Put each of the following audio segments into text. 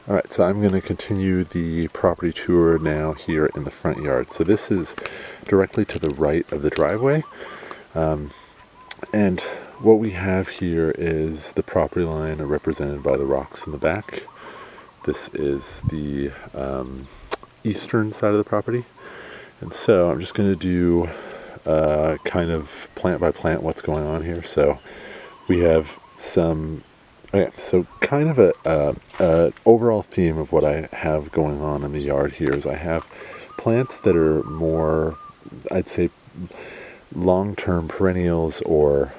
Alright, so I'm going to continue the property tour now here in the front yard. So this is directly to the right of the driveway. And what we have here is the property line represented by the rocks in the back. This is the eastern side of the property. And so I'm just going to do kind of plant by plant what's going on here. So we have some... Okay, so kind of a overall theme of what I have going on in the yard here is I have plants that are more, I'd say, long-term perennials or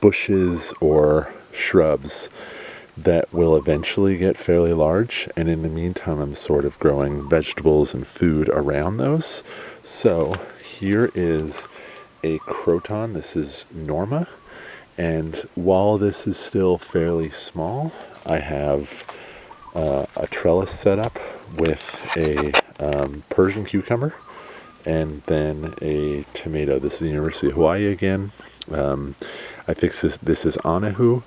bushes or shrubs that will eventually get fairly large, and in the meantime I'm sort of growing vegetables and food around those. So here is a croton. This is Norma. And while this is still fairly small, I have a trellis set up with a Persian cucumber and then a tomato. This is the University of Hawaii again. I think this is Anahu,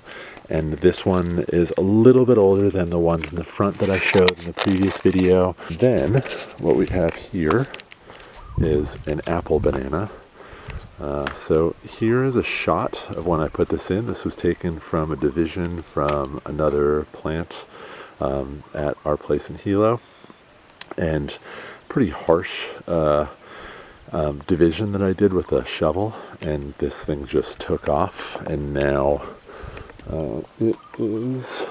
and this one is a little bit older than the ones in the front that I showed in the previous video. Then what we have here is an apple banana. So here is a shot of when I put this in. This was taken from a division from another plant at our place in Hilo, and pretty harsh division that I did with a shovel, and this thing just took off, and now it is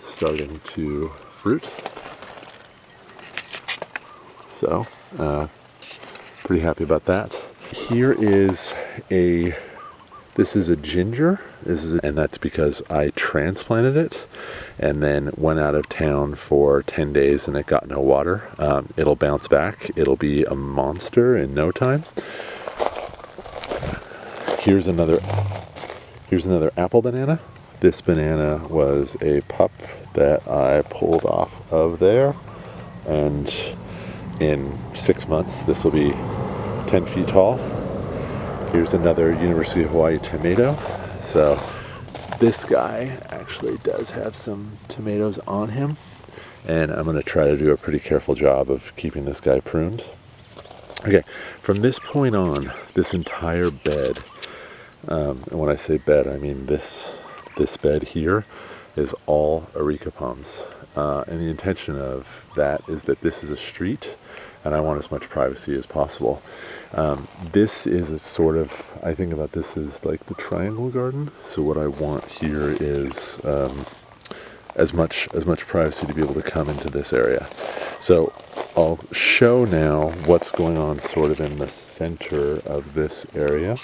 starting to fruit. So pretty happy about that. Here is this is a ginger, and that's because I transplanted it and then went out of town for 10 days and it got no water. It'll bounce back. It'll be a monster in no time. Here's another apple banana. This banana was a pup that I pulled off of there, and in 6 months this will be 10 feet tall. Here's another University of Hawaii tomato. So this guy actually does have some tomatoes on him, and I'm going to try to do a pretty careful job of keeping this guy pruned. Okay, from this point on, this entire bed, and when I say bed, I mean this bed here, is all areca palms. And the intention of that is that this is a street, and I want as much privacy as possible. This is a sort of, I think about this as like the triangle garden. So what I want here is as much privacy to be able to come into this area. So I'll show now what's going on sort of in the center of this area.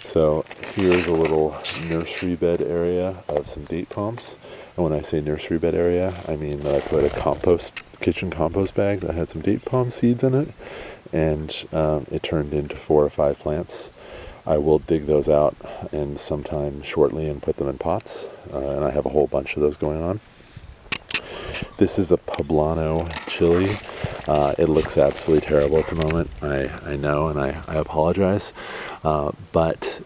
So here's a little nursery bed area of some date palms. And when I say nursery bed area, I mean that I put a kitchen compost bag that had some date palm seeds in it, and it turned into 4 or 5 plants. I will dig those out and sometime shortly and put them in pots, and I have a whole bunch of those going on. This is a poblano chili. It looks absolutely terrible at the moment. I know, and I apologize, but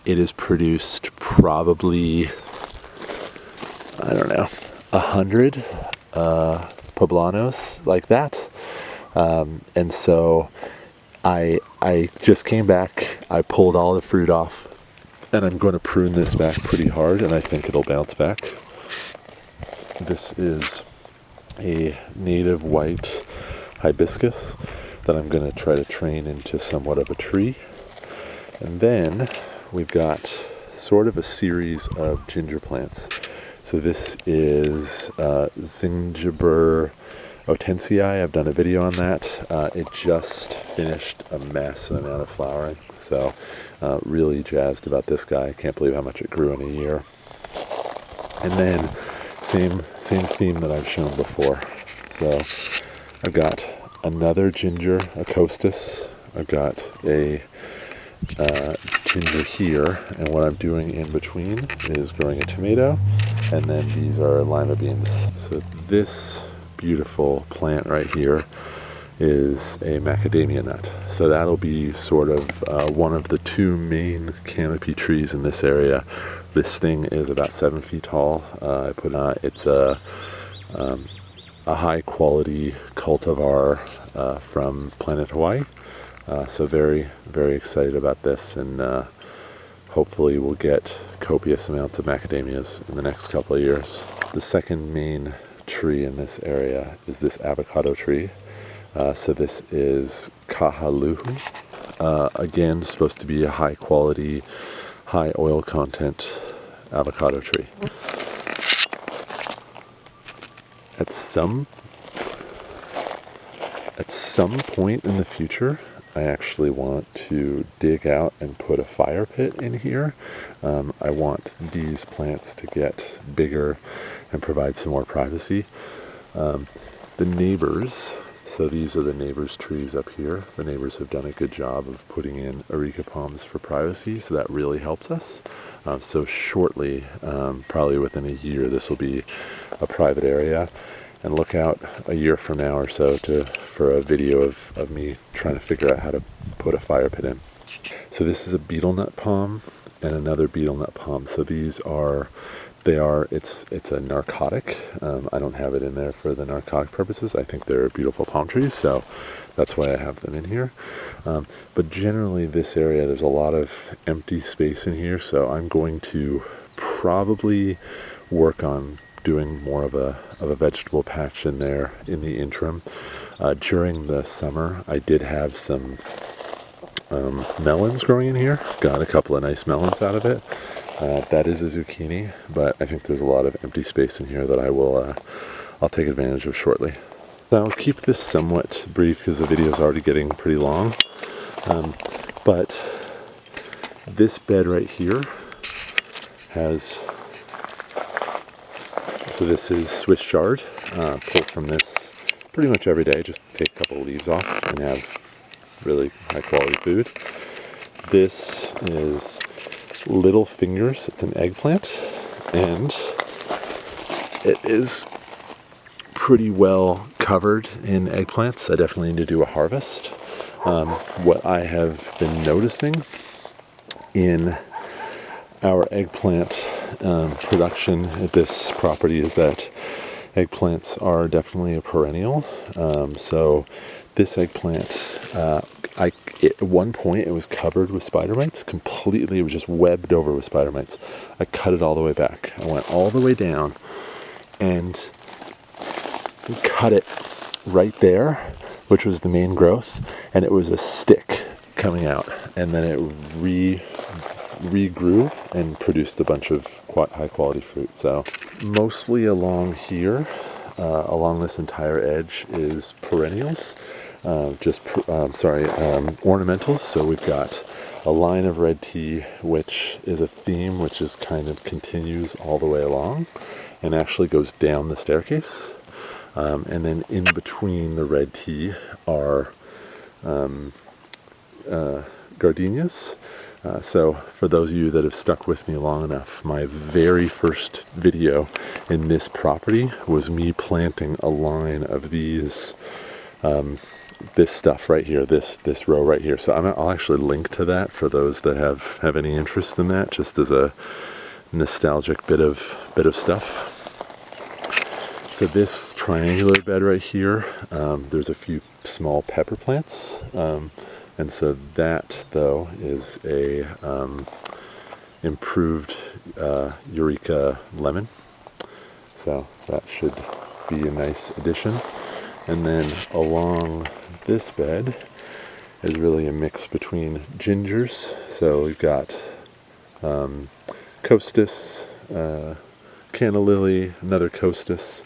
it is produced probably, I don't know, 100 poblanos like that. And so I just came back, I pulled all the fruit off, and I'm going to prune this back pretty hard, and I think it'll bounce back. This is a native white hibiscus that I'm going to try to train into somewhat of a tree. And then we've got sort of a series of ginger plants. So this is Zingiber Otensii. I've done a video on that. It just finished a massive amount of flowering, so really jazzed about this guy. I can't believe how much it grew in a year. And then same theme that I've shown before. So I've got another ginger, a costus. I've got a ginger here, and what I'm doing in between is growing a tomato, and then these are lima beans. So this beautiful plant right here is a macadamia nut. So that'll be sort of one of the 2 main canopy trees in this area This thing is about 7 feet tall. It's a high quality cultivar from planet Hawaii. So very, very excited about this, and hopefully we'll get copious amounts of macadamias in the next couple of years. The second main tree in this area is this avocado tree. So this is kahaluhu. Again, supposed to be a high quality, high oil content avocado tree. At some point in the future, I actually want to dig out and put a fire pit in here. I want these plants to get bigger and provide some more privacy. The neighbors, so these are the neighbors' trees up here. The neighbors have done a good job of putting in areca palms for privacy, so that really helps us. So shortly, probably within a year, this will be a private area. And look out a year from now or so for a video of me trying to figure out how to put a fire pit in. So this is a beetle nut palm and another beetle nut palm. So these are, it's a narcotic. I don't have it in there for the narcotic purposes. I think they're beautiful palm trees, so that's why I have them in here. But generally this area, there's a lot of empty space in here, so I'm going to probably work on doing more of a vegetable patch in there in the interim. During the summer, I did have some melons growing in here. Got a couple of nice melons out of it. That is a zucchini, but I think there's a lot of empty space in here that I'll take advantage of shortly. So I'll keep this somewhat brief because the video is already getting pretty long. But this bed right here has, so this is Swiss chard, pulled from this pretty much every day. Just take a couple of leaves off and have really high quality food. This is Little Fingers. It's an eggplant, and it is pretty well covered in eggplants. I definitely need to do a harvest. What I have been noticing in our eggplant production at this property is that eggplants are definitely a perennial. So this eggplant, at one point it was covered with spider mites, completely. It was just webbed over with spider mites. I cut it all the way back. I went all the way down and cut it right there, which was the main growth, and it was a stick coming out, and then it regrew and produced a bunch of high quality fruit. So mostly along here, along this entire edge is perennials, ornamentals. So we've got a line of red tea, which is a theme which is kind of continues all the way along and actually goes down the staircase. And then in between the red tea are gardenias. So for those of you that have stuck with me long enough, my very first video in this property was me planting a line of these, this stuff right here, this row right here. So I'll actually link to that for those that have any interest in that, just as a nostalgic bit of stuff. So this triangular bed right here, there's a few small pepper plants. And so that, though, is a improved Eureka lemon. So that should be a nice addition. And then along this bed is really a mix between gingers. So we've got costus, canna lily, another costus,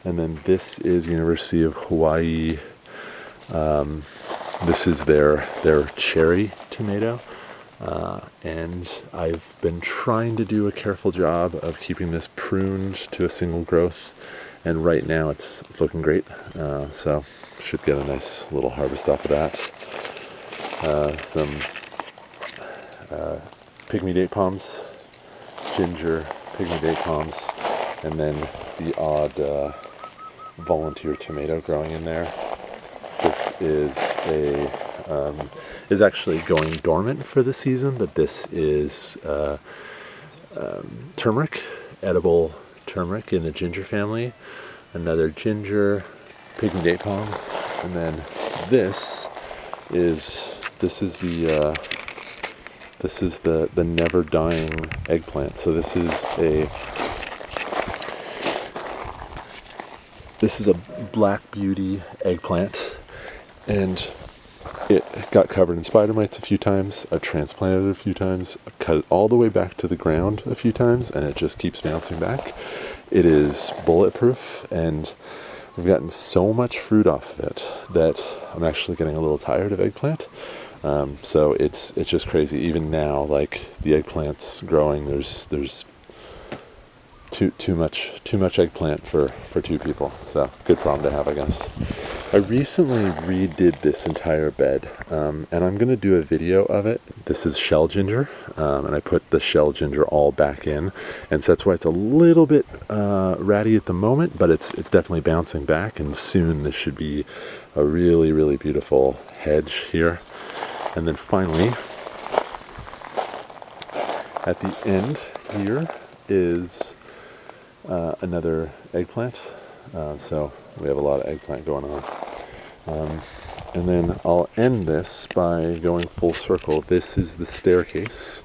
and then this is University of Hawaii. This is their cherry tomato, and I've been trying to do a careful job of keeping this pruned to a single growth, and right now it's looking great. So should get a nice little harvest off of that. Some pygmy date palms, ginger, pygmy date palms, and then the odd volunteer tomato growing in there. This is actually going dormant for the season, but this is turmeric, edible turmeric in the ginger family, another ginger, pig and date palm, and then this is the never dying eggplant. So this is a black beauty eggplant, and it got covered in spider mites a few times. I've transplanted it a few times. I've cut it all the way back to the ground a few times, and it just keeps bouncing back. It is bulletproof, and we've gotten so much fruit off of it that I'm actually getting a little tired of eggplant. So it's just crazy. Even now, like the eggplant's growing, there's too much eggplant for two people. So good problem to have, I guess. I recently redid this entire bed, and I'm gonna do a video of it. This is shell ginger, and I put the shell ginger all back in, and so that's why it's a little bit ratty at the moment, but it's definitely bouncing back, and soon this should be a really, really beautiful hedge here. And then finally, at the end here is another eggplant. So we have a lot of eggplant going on. And then I'll end this by going full circle. This is the staircase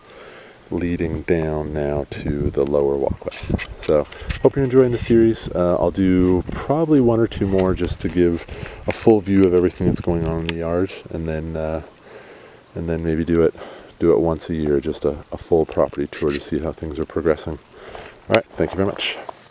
leading down now to the lower walkway. So hope you're enjoying the series. I'll do probably one or two more just to give a full view of everything that's going on in the yard, and then maybe do it once a year, just a full property tour to see how things are progressing. All right, thank you very much.